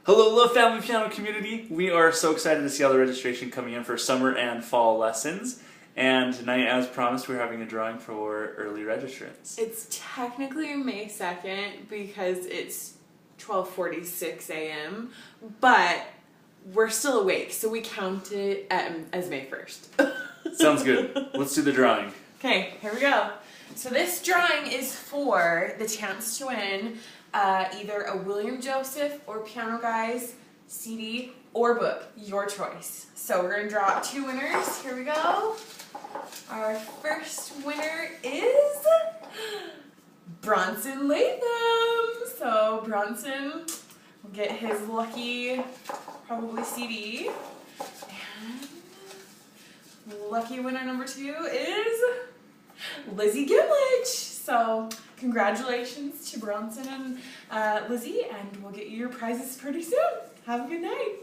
Hello, Love Family Piano community. We are so excited to see all the registration coming in for summer and fall lessons. And tonight, as promised, we're having a drawing for early registrants. It's technically May 2nd because it's 12:46 a.m., but we're still awake, so we count it as May 1st. Sounds good. Let's do the drawing. Okay, here we go. So this drawing is for the chance to win either a William Joseph or Piano Guys CD or book, your choice. So we're going to draw two winners. Here we go. Our first winner is Bronson Latham. So Bronson will get his lucky, probably CD. And lucky winner number two is Lizzie Gimlich. So congratulations to Bronson and Lizzie, and we'll get you your prizes pretty soon. Have a good night.